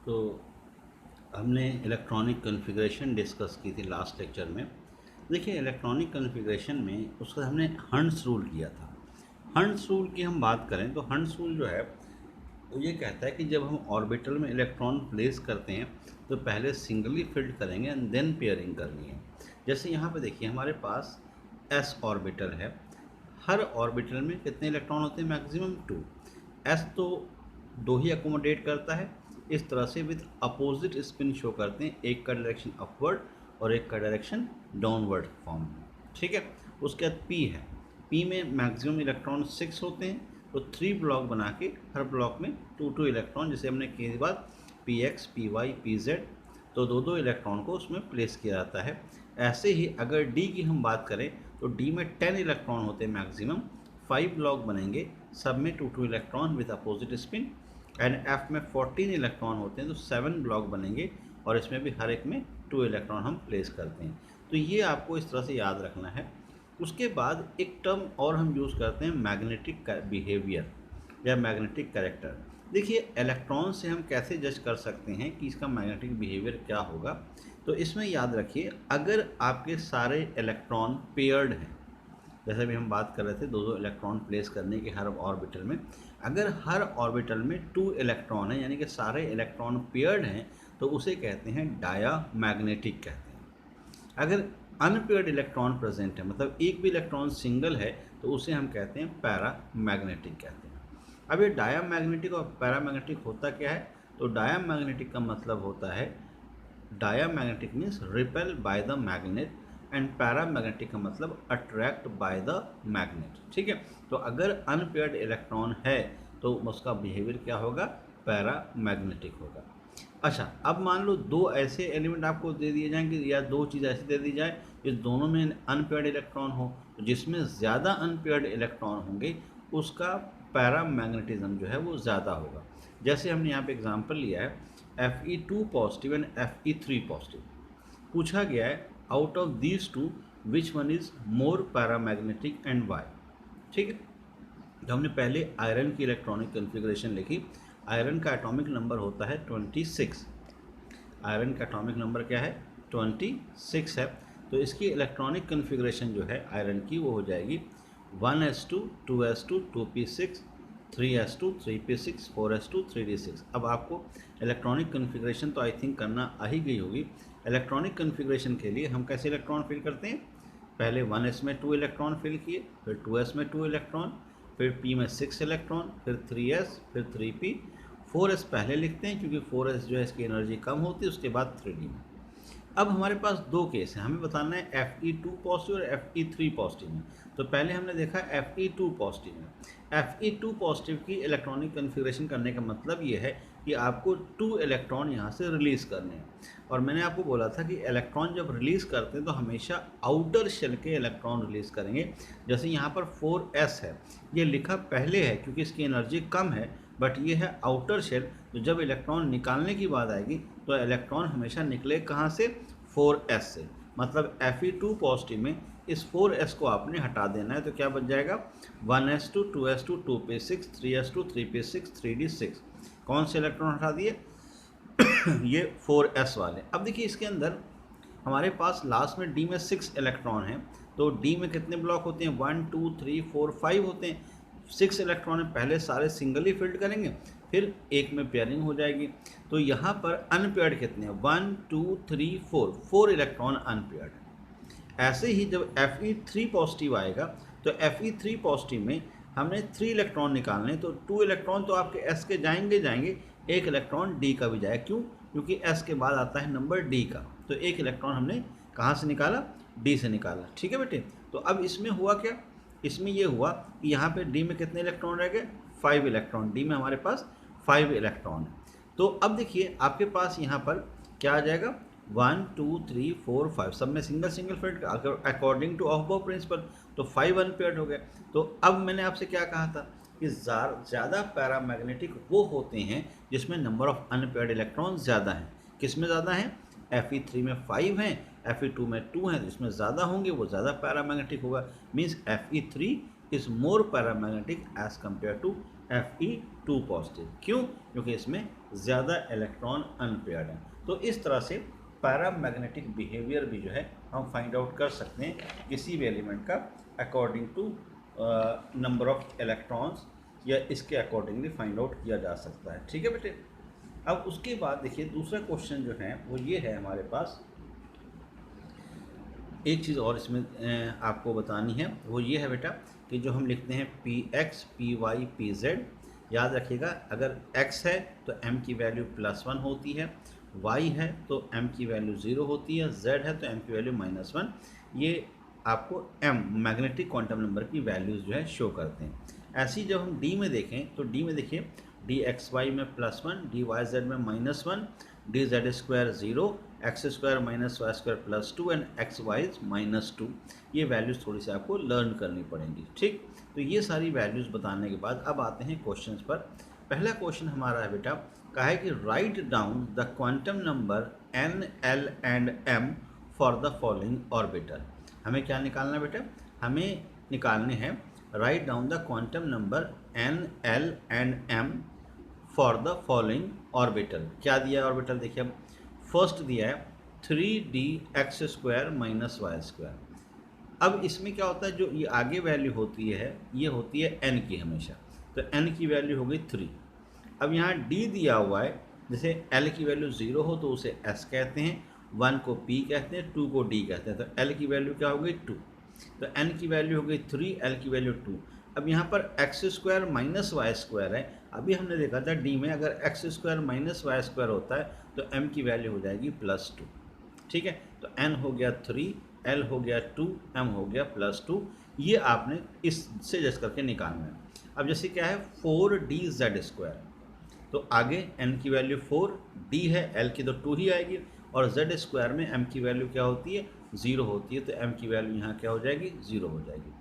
तो हमने electronic configuration discuss की थी लास्ट लेक्चर में। देखिए इलेक्ट्रॉनिक कॉन्फ़िगरेशन में उसका हमने हंट्स रूल किया था। हंट्स रूल की हम बात करें तो हंट्स रूल जो है वो ये कहता है कि जब हम ऑर्बिटल में इलेक्ट्रॉन प्लेस करते हैं तो पहले सिंगली फिल्ड करेंगे एंड देन पेयरिंग करनी है। जैसे यहाँ पे देखिए हमारे पास एस ऑर्बिटल है। हर ऑर्बिटल में कितने इलेक्ट्रॉन होते हैं? मैक्सिमम 2। एस तो 2 ही अकोमोडेट करता है। इस तरह से विथ अपोजिट स्पिन शो करते हैं, एक का डायरेक्शन अपवर्ड और एक का डायरेक्शन डाउनवर्ड फॉर्म में। ठीक है। उसके बाद पी है। पी में मैक्सिमम इलेक्ट्रॉन 6 होते हैं, तो 3 ब्लॉक बना के हर ब्लॉक में 2 इलेक्ट्रॉन, जैसे हमने की बात P X, P Y, P Z, तो 2 इलेक्ट्रॉन को उसमें प्लेस किया जाता है। ऐसे ही अगर डी की हम बात करें तो डी में 10 इलेक्ट्रॉन होते हैं मैक्सिमम, 5 ब्लॉक बनेंगे, सब में 2 electron with opposite spin. And F में 14 इलेक्ट्रॉन होते हैं तो 7 ब्लॉक बनेंगे और इसमें भी हर एक में 2 इलेक्ट्रॉन हम प्लेस करते हैं। तो ये आपको इस तरह से याद रखना है। उसके बाद एक टर्म और हम यूज़ करते हैं मैग्नेटिक बिहेवियर या मैग्नेटिक कैरेक्टर। देखिए इलेक्ट्रॉन से हम कैसे जज कर सकते हैं कि इसका मैग्नेटिक बिहेवियर क्या होगा। तो इसमें याद रखिए, अगर आपके सारे इलेक्ट्रॉन पेयर्ड हैं, जैसे भी हम बात कर रहे थे 2 इलेक्ट्रॉन प्लेस करने के हर ऑर्बिटल में, अगर हर ऑर्बिटल में 2 इलेक्ट्रॉन है यानी कि सारे इलेक्ट्रॉन पेयर्ड हैं तो उसे कहते हैं डायामैग्नेटिक कहते हैं। अगर अनपेयर्ड इलेक्ट्रॉन प्रेजेंट है, मतलब एक भी इलेक्ट्रॉन सिंगल है, तो उसे हम कहते हैं पैरामैग्नेटिक कहते हैं। अब ये डायामैग्नेटिक और पैरामैग्नेटिक होता क्या है? तो डायामैग्नेटिक का मतलब होता है, diamagnetic means repel by the magnet and paramagnetic का मतलब अट्रैक्ट बाय द मैग्नेट। ठीक है। तो अगर अनपेयर्ड इलेक्ट्रॉन है तो उसका बिहेवियर क्या होगा? पैरामैग्नेटिक होगा। अच्छा, अब मान लो 2 ऐसे एलिमेंट आपको दे दिए जाएंगे या 2 चीज़ ऐसी दे दी जाए जिस दोनों में अनपेयर्ड इलेक्ट्रॉन हो, तो जिसमें ज़्यादा अनपेयर्ड इलेक्ट्रॉन होंगे उसका पैरामैग्नेटिज्म जो है वो ज़्यादा होगा। जैसे हमने यहाँ पे एग्जांपल लिया है Fe2 positive and Fe3 positive. पूछा गया है out of these two which one is more paramagnetic and Y. ठीक है। तो हमने पहले आयरन की इलेक्ट्रॉनिक कॉन्फ़िगरेशन लिखी। आयरन का एटॉमिक नंबर होता है 26। आयरन का एटॉमिक नंबर क्या है? 26 है। तो इसकी इलेक्ट्रॉनिक कॉन्फ़िगरेशन जो है आयरन की वो हो जाएगी 1s2 2s2 2p6 3s2 3p6 4s2 3d6। अब आपको इलेक्ट्रॉनिक कॉन्फ़िगरेशन तो आई थिंक करना आ ही गई होगी। इलेक्ट्रॉनिक कॉन्फ़िगरेशन के लिए हम कैसे इलेक्ट्रॉन फिल करते हैं? पहले 1s में 2 इलेक्ट्रॉन फिल किए, फिर 2s में 2 इलेक्ट्रॉन, फिर p में 6 इलेक्ट्रॉन, फिर 3s, फिर 3p, 4s पहले लिखते हैं क्योंकि 4s जो है इसकी एनर्जी कम होती है, उसके बाद 3d में। अब हमारे पास 2 केस हैं, हमें बताना है Fe2 पॉजिटिव और Fe3 पॉजिटिव में। तो पहले हमने देखा Fe2 पॉजिटिव में। Fe2 पॉजिटिव की इलेक्ट्रॉनिक कॉन्फ़िगरेशन करने का मतलब ये है कि आपको 2 इलेक्ट्रॉन यहाँ से रिलीज़ करने हैं। और मैंने आपको बोला था कि इलेक्ट्रॉन जब रिलीज़ करते हैं तो हमेशा आउटर शेल के इलेक्ट्रॉन रिलीज़ करेंगे। जैसे यहाँ पर 4s है, ये लिखा पहले है क्योंकि इसकी एनर्जी कम है, बट ये है आउटर शेल। तो जब इलेक्ट्रॉन निकालने की बात आएगी तो इलेक्ट्रॉन हमेशा निकले कहाँ से? 4s से। मतलब Fe2 पॉजिटिव में इस 4s को आपने हटा देना है, तो क्या बच जाएगा? 1s2 2s2 2p6 3s2 3p6 3d6। कौन से इलेक्ट्रॉन हटा दिए? ये 4s वाले। अब देखिए इसके अंदर हमारे पास लास्ट में d में 6 इलेक्ट्रॉन हैं, तो d में कितने ब्लॉक होते हैं? 1 2 3 4 5 होते हैं। 6 इलेक्ट्रॉन पहले सारे सिंगली फिल्ड करेंगे, फिर एक में पेयरिंग हो जाएगी। तो यहाँ पर अनपेयर्ड कितने हैं? 1 2 3 4, 4 इलेक्ट्रॉन अनपेयर्ड। ऐसे ही जब Fe3 पॉजिटिव आएगा तो Fe3 पॉजिटिव में हमने 3 इलेक्ट्रॉन निकालने, तो 2 इलेक्ट्रॉन तो आपके S के जाएंगे, एक इलेक्ट्रॉन D का भी जाएगा। क्यों? क्योंकि S के बाद आता है नंबर D का, तो एक इलेक्ट्रॉन हमने कहाँ से निकाला? D से निकाला। ठीक है बेटे। तो अब इसमें हुआ क्या? इसमें ये हुआ कि यहाँ पे D में कितने इलेक्ट्रॉन रह गए? 5 इलेक्ट्रॉन। D में हमारे पास 5 इलेक्ट्रॉन है। तो अब देखिए आपके पास यहाँ पर क्या आ जाएगा? 1 2 3 4 5, सब में single field according two of बाउ प्रिंसिपल, तो 5 अनपेयर्ड हो गए। तो अब मैंने आपसे क्या कहा था कि ज़्यादा पैरामैग्नेटिक वो होते हैं जिसमें नंबर ऑफ अनपेयर्ड इलेक्ट्रॉन ज़्यादा हैं। किस में ज़्यादा हैं? Fe3 में 5 हैं, Fe2 में 2 हैं, जिसमें ज़्यादा होंगे वो ज़्यादा पैरामैग्नेटिक होगा। Means Fe3 is more paramagnetic as compare to Fe2 positive. क्यों? क्योंकि इसमें ज़्यादा इलेक्ट्रॉन अनपेयर्ड है। तो इस तरह से पैरामैग्नेटिक बिहेवियर भी जो है हम फाइंड आउट कर सकते हैं किसी भी एलिमेंट का according to number of electrons, या इसके अकॉर्डिंगली फाइंड आउट किया जा सकता है। ठीक है बेटे। अब उसके बाद देखिए दूसरा क्वेश्चन जो है वो ये है हमारे पास, एक चीज़ और इसमें आपको बतानी है, वो ये है बेटा कि जो हम लिखते हैं Px, Py, Pz, याद रखिएगा अगर x है तो m की वैल्यू +1 होती है, y है तो m की वैल्यू 0 होती है, z है तो m की वैल्यू -1। ये आपको m मैग्नेटिक क्वांटम नंबर की वैल्यूज़ जो है शो करते हैं। ऐसी जब हम d में देखें तो d में देखिए dxy में +1, dyz में -1, dz² 0, x² - y² +2 and xy -2। ये वैल्यूज़ थोड़ी सी आपको लर्न करनी पड़ेंगी। ठीक, तो ये सारी वैल्यूज़ बताने के बाद अब आते हैं क्वेश्चंस पर। पहला क्वेश्चन हमारा है बेटा, कहा है कि write down the quantum number n, l and m for the following orbital. हमें क्या निकालना है बेटा? हमें निकालने हैं write down the quantum number n, l and m for the following orbital. क्या दिया है ऑर्बिटल? देखिए अब फर्स्ट दिया है 3dx² - y²। अब इसमें क्या होता है, जो ये आगे वैल्यू होती है ये होती है n की हमेशा, तो n की वैल्यू हो गई 3। अब यहाँ d दिया हुआ है, जैसे l की वैल्यू 0 हो तो उसे s कहते हैं, 1 को p कहते हैं, 2 को d कहते हैं, तो l की वैल्यू क्या हो गई 2, तो n की वैल्यू हो गई 3, l की वैल्यू 2। अब यहाँ पर x² - y² है। अभी हमने देखा था d में अगर x² - y² होता है तो m की वैल्यू हो जाएगी +2। ठीक है, तो n हो गया 3, l हो गया 2, m हो गया +2। ये आपने इससे जस्ट करके निकालना है। अब जैसे क्या है 4dz², तो आगे n की वैल्यू 4, d है, l की तो 2 ही आएगी, और z² में m की वैल्यू क्या होती है 0 होती है, तो m की वैल्यू यहाँ क्या हो जाएगी 0 हो जाएगी।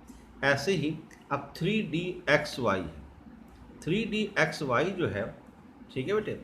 ऐसे ही अब 3dxy है, 3dxy जो है, ठीक है बेटे,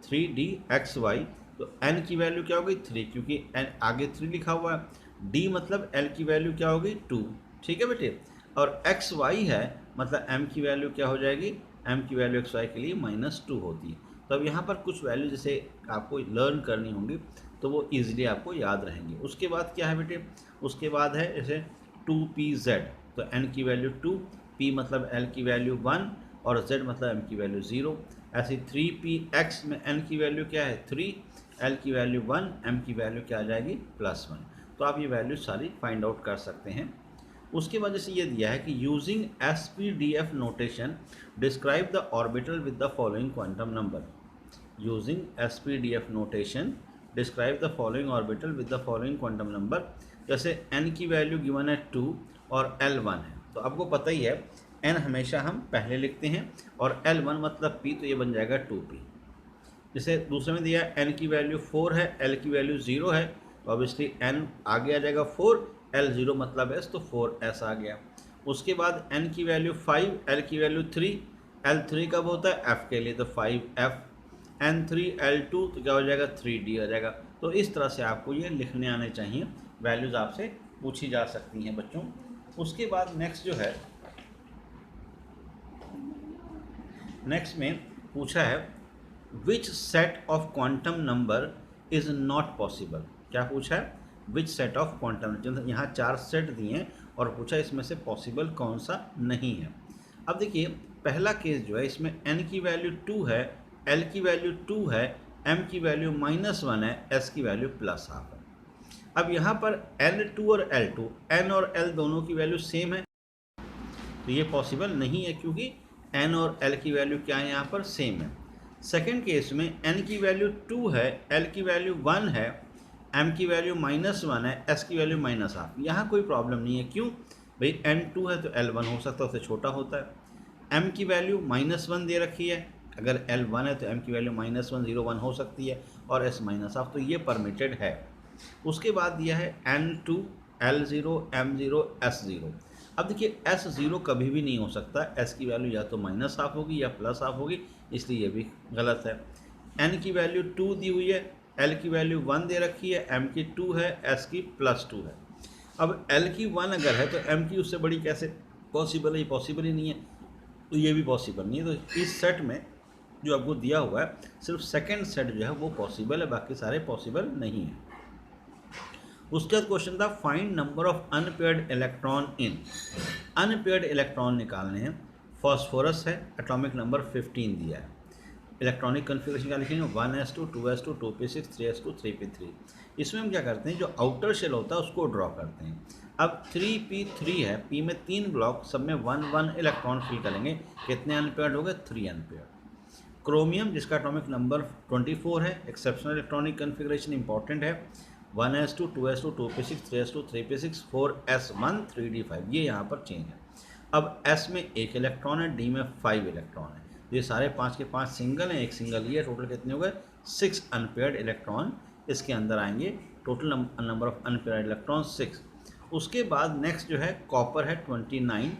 3dxy, तो n की वैल्यू क्या हो गई 3, क्योंकि n आगे 3 लिखा हुआ है, d मतलब l की वैल्यू क्या हो गई 2। ठीक है बेटे, और xy है मतलब m की वैल्यू क्या हो जाएगी, m की वैल्यू xy के लिए -2 होती है। तो अब यहाँ पर कुछ वैल्यू जैसे आपको लर्न करनी होंगी तो वो ईजिली आपको याद रहेंगे। उसके बाद क्या है बेटे, उसके बाद है जैसे 2pz, तो n की वैल्यू 2, p मतलब l की वैल्यू 1 और z मतलब m की वैल्यू 0। ऐसे 3px में n की वैल्यू क्या है 3, l की वैल्यू 1, m की वैल्यू क्या आ जाएगी +1। तो आप ये वैल्यू सारी फाइंड आउट कर सकते हैं। उसके बाद जैसे ये दिया है कि using SPDF notation describe the orbital with the following quantum number. Using SPDF notation describe the following orbital with the following quantum number. जैसे n की वैल्यू गिवन है 2 और l 1 है, तो आपको पता ही है n हमेशा हम पहले लिखते हैं, और l 1 मतलब p, तो ये बन जाएगा 2p। जैसे दूसरे में दिया n की वैल्यू 4 है, l की वैल्यू 0 है, तो ऑब्वियसली n आगे आ जाएगा 4, l 0 मतलब s, तो 4s आ गया। उसके बाद n की वैल्यू 5, l की वैल्यू 3, l 3 कब होता है f के लिए, तो 5f, n 3 l 2, तो क्या हो जाएगा 3d आ जाएगा। तो इस तरह से आपको ये लिखने आने चाहिए, वैल्यूज़ आपसे पूछी जा सकती हैं बच्चों। उसके बाद नेक्स्ट जो है, नेक्स्ट में पूछा है which set of quantum number is not possible. क्या पूछा है, विच सेट ऑफ क्वांटम, यहाँ 4 सेट दिए हैं और पूछा इसमें से पॉसिबल कौन सा नहीं है। अब देखिए पहला केस जो है इसमें n की वैल्यू 2 है, l की वैल्यू 2 है, m की वैल्यू -1 है, s की वैल्यू +1/2 है। अब यहाँ पर L2 और L2, n और l दोनों की वैल्यू सेम है, तो ये पॉसिबल नहीं है क्योंकि n और l की वैल्यू क्या है यहाँ पर सेम है। सेकेंड केस में n की वैल्यू 2 है, l की वैल्यू 1 है, m की वैल्यू -1 है, s की वैल्यू -1/2। यहाँ कोई प्रॉब्लम नहीं है, क्यों भाई n 2 है तो l 1 हो सकता है, उससे छोटा होता है। m की वैल्यू -1 दे रखी है, अगर l 1 है तो m की वैल्यू -1 0 1 हो सकती है, और s -1/2, तो ये परमिटेड है। उसके बाद दिया है n2 l0 m0 s0। अब देखिए s0 कभी भी नहीं हो सकता, s की वैल्यू या तो -1/2 होगी या +1/2 होगी, इसलिए ये भी गलत है। n की वैल्यू 2 दी हुई है, l की वैल्यू 1 दे रखी है, m की 2 है, s की +2 है। अब l की 1 अगर है तो m की उससे बड़ी कैसे पॉसिबल है, पॉसिबल ही नहीं है। तो ये भी पॉसिबल नहीं है। तो इस सेट में जो आपको दिया हुआ है सिर्फ सेकेंड सेट जो है वो पॉसिबल है, बाकी सारे पॉसिबल नहीं है। उसके बाद क्वेश्चन था find number of unpaired electron in. Unpaired electron निकालने हैं। फॉस्फोरस है, एटॉमिक नंबर 15 दिया है। इलेक्ट्रॉनिक कन्फिग्रेशन क्या लिखेंगे 1s2 2s2 2p6 3s2 3p3। इसमें हम क्या करते हैं, जो आउटर शेल होता है उसको ड्रॉ करते हैं। अब 3p3 है, p में 3 ब्लॉक, सब में 1 1 इलेक्ट्रॉन फिल करेंगे। कितने अनपेयर्ड हो गए 3 अनपेयर्ड। क्रोमियम जिसका एटॉमिक नंबर 24 है, एक्सेप्शनल इलेक्ट्रॉनिक कन्फिग्रेशन इंपॉर्टेंट है। 1s2 2s2 2p6 3s2 3p6 4s1 3d5, ये यहाँ पर चेंज है। अब s में एक इलेक्ट्रॉन है, d में 5 इलेक्ट्रॉन है। ये सारे 5 के 5 सिंगल हैं, एक सिंगल ये, टोटल कितने हो गए 6 अनपेयर्ड इलेक्ट्रॉन इसके अंदर आएंगे। Total number of unpaired electron 6। उसके बाद नेक्स्ट जो है कॉपर है 29,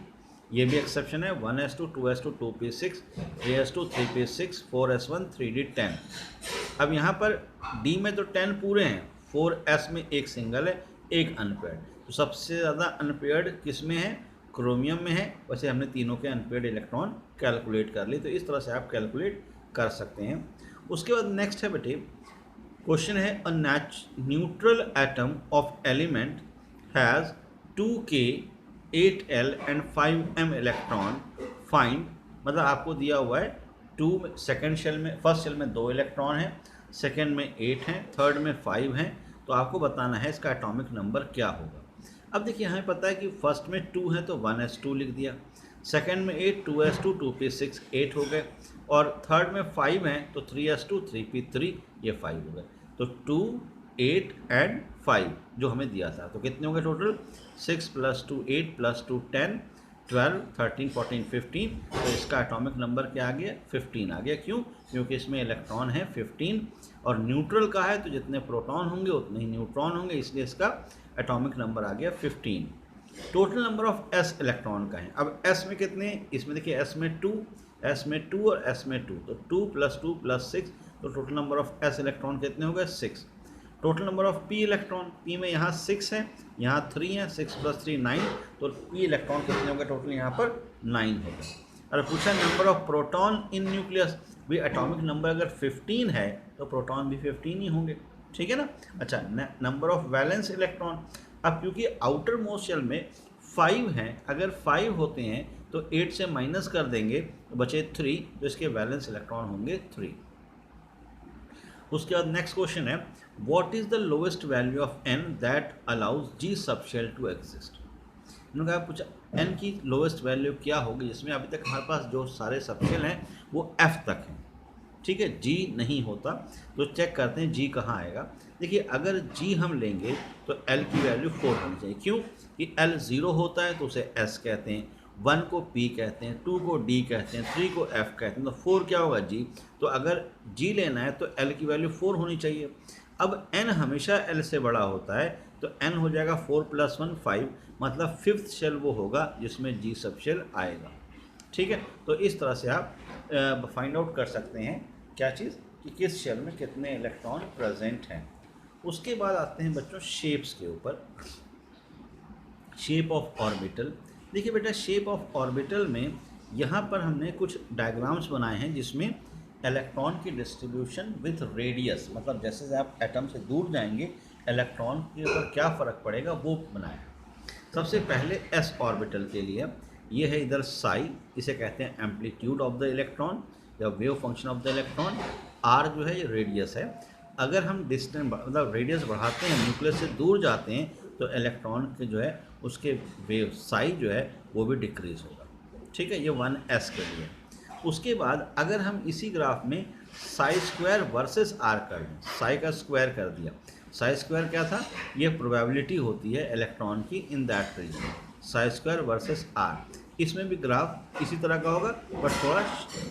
ये भी एक्सेप्शन है। 1s2 2s2 2p6 3s2 3p6 4s1 3d10। अब यहाँ पर d में तो 10 पूरे हैं, 4s में एक सिंगल है, एक अनपेयर्ड। तो सबसे ज़्यादा अनपेयर्ड किस में है, क्रोमियम में है। वैसे हमने तीनों के अनपेयर्ड इलेक्ट्रॉन कैलकुलेट कर ली, तो इस तरह से आप कैलकुलेट कर सकते हैं। उसके बाद नेक्स्ट है बेटे क्वेश्चन है a neutral atom of element has 2k 8l and 5m electron find. मतलब आपको दिया हुआ है 2 सेकेंड शेल में, फर्स्ट शेल में 2 इलेक्ट्रॉन है, सेकेंड में 8 हैं, थर्ड में 5 हैं। तो आपको बताना है इसका एटॉमिक नंबर क्या होगा। अब देखिए हमें पता है कि फर्स्ट में 2 है तो 1s2 लिख दिया, सेकेंड में 8 2s2 2p6 8 हो गए, और थर्ड में 5 हैं तो 3s2 3p3 ये 5 हो गए। तो 2 8 एंड 5 जो हमें दिया था, तो कितने हो गए टोटल 6 + 2 8 + 2 10 12 13 14 15। तो इसका एटॉमिक नंबर क्या आ गया 15 आ गया। क्यों, क्योंकि इसमें इलेक्ट्रॉन है 15 और न्यूट्रल का है, तो जितने प्रोटॉन होंगे उतने ही न्यूट्रॉन होंगे, इसलिए इसका एटॉमिक नंबर आ गया 15। Total number of s electron का है। अब s में कितने, इसमें देखिए s में 2 और s में 2, तो 2 + 2 + 6, तो total number of s electron कितने हो गए 6। Total number of p electron, p में यहाँ 6 है, यहाँ 3 है, 6 + 3 9, तो p इलेक्ट्रॉन कितने हो गए टोटल यहाँ पर 9 हो गए। अगर पूछा number of proton in nucleus, भी एटॉमिक नंबर अगर 15 है तो प्रोटॉन भी 15 ही होंगे, ठीक है ना। अच्छा, नंबर ऑफ वैलेंस इलेक्ट्रॉन, अब क्योंकि आउटर मोस्ट शेल में 5 हैं, अगर 5 होते हैं तो 8 से माइनस कर देंगे तो बचे 3, तो इसके वैलेंस इलेक्ट्रॉन होंगे 3। उसके बाद नेक्स्ट क्वेश्चन है what is the lowest value of n that allows g subshell to exist. उन्होंने कहा पूछा n की लोएस्ट वैल्यू क्या होगी, जिसमें अभी तक हमारे पास जो सारे सबशेल हैं वो f तक हैं, ठीक है, g नहीं होता। तो चेक करते हैं g कहाँ आएगा। देखिए अगर g हम लेंगे तो l की वैल्यू 4 होनी चाहिए। क्यों कि l 0 होता है तो उसे s कहते हैं, 1 को p कहते हैं, 2 को d कहते हैं, 3 को f कहते हैं, तो 4 क्या होगा g। तो अगर g लेना है तो l की वैल्यू 4 होनी चाहिए। अब n हमेशा l से बड़ा होता है, तो n हो जाएगा 4 + 1 5, मतलब 5th शेल वो होगा जिसमें g सबशेल आएगा, ठीक है। तो इस तरह से आप फाइंड आउट कर सकते हैं क्या चीज़ कि किस शेल में कितने इलेक्ट्रॉन प्रेजेंट हैं। उसके बाद आते हैं बच्चों शेप्स के ऊपर। शेप ऑफ ऑर्बिटल, देखिए बेटा शेप ऑफ ऑर्बिटल में यहाँ पर हमने कुछ डायग्राम्स बनाए हैं जिसमें इलेक्ट्रॉन की डिस्ट्रीब्यूशन विथ रेडियस, मतलब जैसे जैसे आप एटम से दूर जाएंगे इलेक्ट्रॉन के ऊपर क्या फ़र्क पड़ेगा वो बनाया। सबसे पहले s ऑर्बिटल के लिए ये है इधर साई, इसे कहते हैं एम्पलीट्यूड ऑफ द इलेक्ट्रॉन या wave function of the electron. r जो है ये रेडियस है। अगर हम डिस्टेंस मतलब रेडियस बढ़ाते हैं, न्यूक्लियस से दूर जाते हैं, तो इलेक्ट्रॉन के जो है उसके वेव साई जो है वो भी डिक्रीज होगा, ठीक है, ये 1s के लिए। उसके बाद अगर हम इसी ग्राफ में साई स्क्वायर वर्सेस r कर दें, साई का स्क्वायर कर दिया, साई स्क्वायर क्या था, ये प्रोबेबिलिटी होती है इलेक्ट्रॉन की in that region, psi square versus r। इसमें भी ग्राफ इसी तरह का होगा बट थोड़ा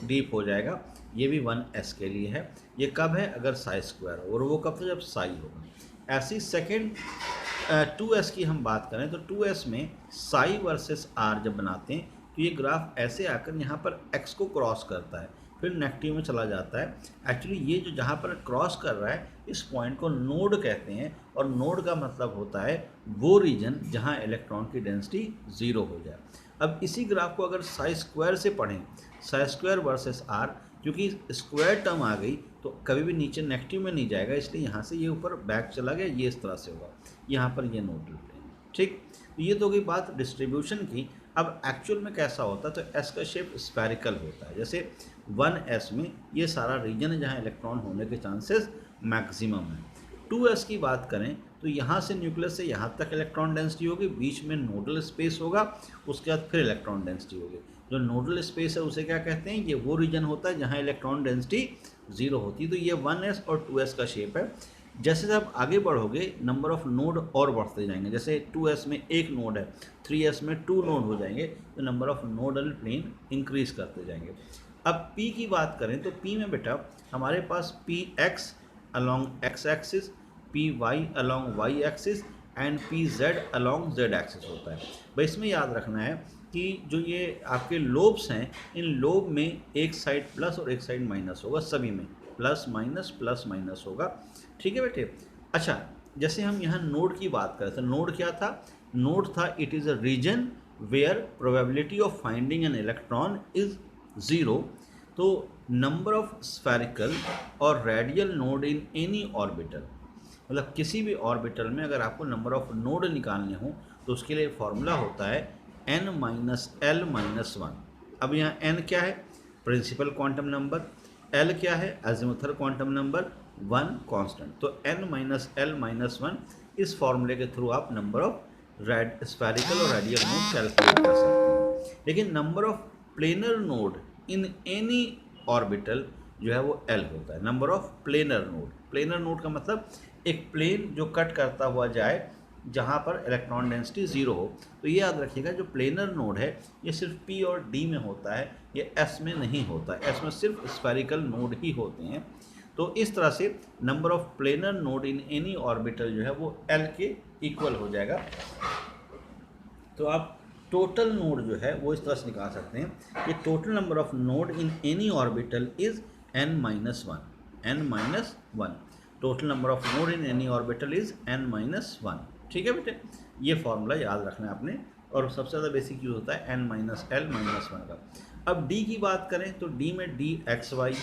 डीप हो जाएगा। ये भी 1s के लिए है। ये कब है, अगर साई स्क्वायर हो, और वो कब था, जब साई होगा। ऐसी सेकेंड 2s की हम बात करें तो 2s में साई वर्सेस r जब बनाते हैं तो ये ग्राफ ऐसे आकर यहाँ पर x को क्रॉस करता है, फिर नेगेटिव में चला जाता है। एक्चुअली ये जो जहाँ पर क्रॉस कर रहा है इस पॉइंट को नोड कहते हैं, और नोड का मतलब होता है वो रीजन जहाँ इलेक्ट्रॉन की डेंसिटी ज़ीरो हो जाए। अब इसी ग्राफ को अगर साई स्क्वायर से पढ़ें, साई स्क्वायर वर्सेस आर, क्योंकि स्क्वायर टर्म आ गई तो कभी भी नीचे नेगेटिव में नहीं जाएगा, इसलिए यहाँ से ये ऊपर बैक चला गया, ये इस तरह से होगा, यहाँ पर ये नोडल प्लेन। ठीक, तो ये तो होगी बात डिस्ट्रीब्यूशन की। अब एक्चुअल में कैसा होता है, तो एस का शेप स्फेरिकल होता है। जैसे 1s में ये सारा रीजन है जहाँ इलेक्ट्रॉन होने के चांसेस मैक्सिमम है। 2s की बात करें तो यहाँ से न्यूक्लियस से यहाँ तक इलेक्ट्रॉन डेंसिटी होगी, बीच में नोडल स्पेस होगा, उसके बाद फिर इलेक्ट्रॉन डेंसिटी होगी। जो नोडल स्पेस है उसे क्या कहते हैं, ये वो रीजन होता है जहाँ इलेक्ट्रॉन डेंसिटी ज़ीरो होती है। तो ये 1s और 2s का शेप है। जैसे जब आप आगे बढ़ोगे नंबर ऑफ नोड और बढ़ते जाएंगे, जैसे 2s में एक नोड है, 3s में 2 नोड हो जाएंगे, तो number of nodal plane increase करते जाएंगे। अब p की बात करें तो p में बेटा हमारे पास px along x axis, py along y axis and pz along z axis होता है। भाई इसमें याद रखना है कि जो ये आपके लोब्स हैं, इन लोब में एक साइड प्लस और एक साइड माइनस होगा, सभी में प्लस माइनस होगा। ठीक है बेटे। अच्छा, जैसे हम यहाँ नोड की बात करें तो नोड क्या था, नोड था it is a region where probability of finding an electron is zero. तो नंबर ऑफ स्फेरिकल और radial node in any orbital, मतलब किसी भी ऑर्बिटल में अगर आपको नंबर ऑफ नोड निकालने हो तो उसके लिए फॉर्मूला होता है n-l-1। अब यहाँ n क्या है, प्रिंसिपल क्वांटम नंबर, l क्या है, अज़ीमुथल क्वांटम नंबर, 1 कांस्टेंट। तो n-l-1 इस फॉर्मूले के थ्रू आप नंबर ऑफ स्फेरिकल और रेडियल नोड कैलकुलेट कर सकते हैं। लेकिन number of planar node in any orbital जो है वो l होता है, number of planar node. Planar node का मतलब एक प्लेन जो कट करता हुआ जाए जहाँ पर इलेक्ट्रॉन डेंसिटी ज़ीरो हो। तो ये याद रखिएगा जो प्लेनर नोड है ये सिर्फ p और d में होता है, ये s में नहीं होता है, s में सिर्फ स्फेरिकल नोड ही होते हैं। तो इस तरह से number of planar node in any orbital जो है वो l के इक्वल हो जाएगा। तो आप टोटल नोड जो है वो इस तरह से निकाल सकते हैं कि total number of node in any orbital is n-1। Total number of node in any orbital is n-1। ठीक है बेटे, ये फॉर्मूला याद रखना है आपने, और सबसे ज़्यादा बेसिक यूज़ होता है n-l-1 का। अब d की बात करें तो d में dxy,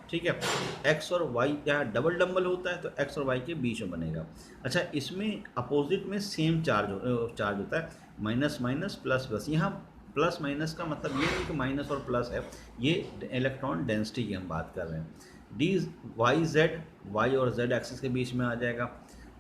ठीक है, x और y यहाँ डबल डम्बल होता है तो x और y के बीच में बनेगा। अच्छा, इसमें अपोजिट में सेम चार्ज होता है, माइनस माइनस प्लस प्लस। यहाँ प्लस माइनस का मतलब ये नहीं कि माइनस और प्लस है, ये इलेक्ट्रॉन डेंसिटी की हम बात कर रहे हैं। डी वाई जेड, वाई और जेड एक्सिस के बीच में आ जाएगा,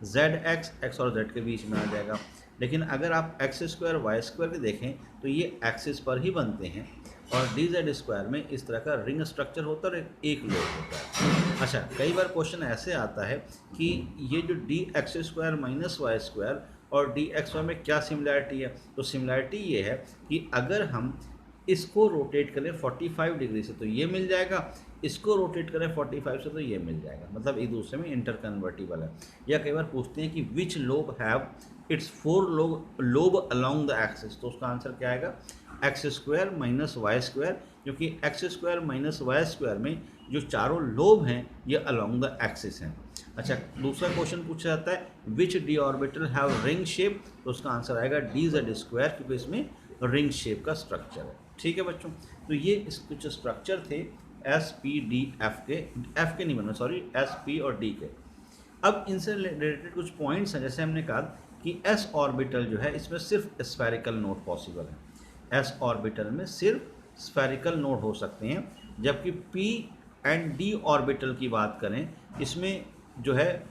जेड एक्स, एक्स और जेड के बीच में आ जाएगा। लेकिन अगर आप एक्स स्क्वायर वाई स्क्वायर के देखें तो ये एक्सिस पर ही बनते हैं, और डी जेड स्क्वायर में इस तरह का रिंग स्ट्रक्चर होता है और एक लोब होता है। अच्छा, कई बार क्वेश्चन ऐसे आता है कि ये जो d x square minus y square और डी एक्स वाई में क्या सिमिलैरिटी है, तो सिमिलैरिटी ये है कि अगर हम इसको रोटेट करें 45 डिग्री से तो ये मिल जाएगा, इसको रोटेट करें 45 से तो ये मिल जाएगा, मतलब एक दूसरे में इंटर कन्वर्टिबल है। या कई बार पूछते हैं कि which lobe have its 4 lobe along the axis, तो उसका आंसर क्या आएगा, x square minus y square, क्योंकि x square minus y square में जो चारों लोब हैं ये अलोंग द एक्सिस हैं। अच्छा, दूसरा क्वेश्चन पूछा जाता है which d orbital have ring shape, तो उसका आंसर आएगा डी जेड स्क्वायर, क्योंकि इसमें रिंग शेप का स्ट्रक्चर है। ठीक है बच्चों, तो ये इस कुछ स्ट्रक्चर थे एस पी डी एफ के नहीं बना, सॉरी, एस पी और डी के। अब इनसे रिलेटेड कुछ पॉइंट्स हैं, जैसे हमने कहा कि एस ऑर्बिटल जो है इसमें सिर्फ स्फेरिकल नोड पॉसिबल है, एस ऑर्बिटल में सिर्फ स्फेरिकल नोड हो सकते हैं, जबकि पी एंड डी ऑर्बिटल की बात करें इसमें जो है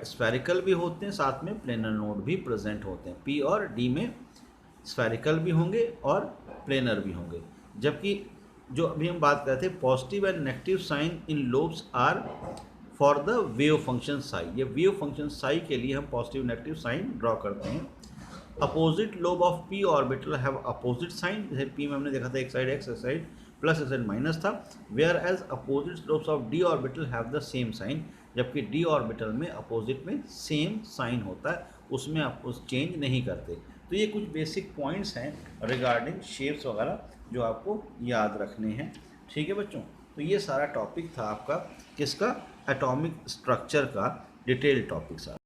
स्फेरिकल भी होते हैं, साथ में प्लेनर नोड भी प्रेजेंट होते हैं। पी और डी में स्फेरिकल भी होंगे और प्लेनर भी होंगे। जबकि जो अभी हम बात कर रहे थे positive and negative sign in lobes are for the wave function psi, ये वेव फंक्शन साई के लिए हम पॉजिटिव नेगेटिव साइन ड्रॉ करते हैं। Opposite lobe of p orbital have opposite sign, जैसे पी में हमने देखा था एक साइड एक्स, एक साइड प्लस, एक साइड माइनस था, whereas opposite lobes of d orbital have the same sign, जबकि डी ऑर्बिटल में अपोजिट में सेम साइन होता है, उसमें आप उस चेंज नहीं करते। तो ये कुछ बेसिक पॉइंट्स हैं रिगार्डिंग शेप्स वगैरह जो आपको याद रखने हैं। ठीक है बच्चों, तो ये सारा टॉपिक था आपका किसका, एटॉमिक स्ट्रक्चर का डिटेल टॉपिक सारा।